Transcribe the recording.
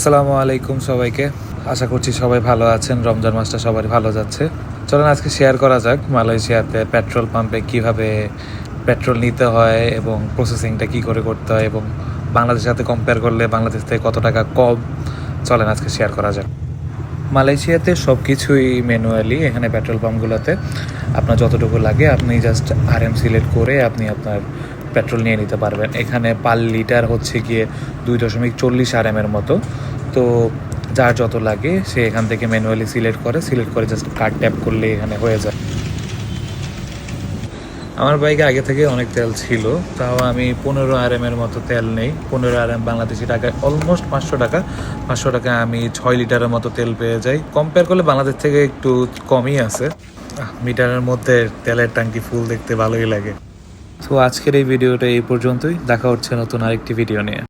আসসালামু আলাইকুম সবাইকে। আশা করছি সবাই ভালো আছেন। রমজান মাসটা সবারই ভালো যাচ্ছে। চলেন আজকে শেয়ার করা যাক মালয়েশিয়াতে পেট্রোল পাম্পে কিভাবে পেট্রোল নিতে হয় এবং প্রসেসিংটা কি করে করতে হয় এবং বাংলাদেশের সাথে কম্পেয়ার করলে বাংলাদেশ থেকে কত টাকা কম। চলেন আজকে শেয়ার করা যাক। মালয়েশিয়াতে সব কিছুই ম্যানুয়ালি। এখানে পেট্রোল পাম্পগুলোতে আপনার যতটুকু লাগে আপনি জাস্ট আরএম সিলেক্ট করে আপনি আপনার পেট্রোল নিয়ে নিতে পারবেন। এখানে পার লিটার হচ্ছে গিয়ে 2.40 আরএমের মতো। তো যার যত লাগে সে এখান থেকে ম্যানুয়ালি সিলেক্ট করে জাস্ট কার্ড ট্যাপ করলে এখানে হয়ে যায়। আমার বাইকে আগে থেকে অনেক তেল ছিল, তাও আমি 15 আরএমের মতো তেল নেই। 15 আরএম বাংলাদেশি টাকায় অলমোস্ট 500 টাকা। 500 টাকায় আমি 6 লিটারের মতো তেল পেয়ে যাই। কম্পেয়ার করলে বাংলাদেশ থেকে একটু কমই আছে। মিটারের মধ্যে তেলের ট্যাঙ্কি ফুল দেখতে ভালোই লাগে। তো আজকের এই ভিডিওটা এই পর্যন্তই। দেখা হচ্ছে নতুন আরেকটি ভিডিও নিয়ে।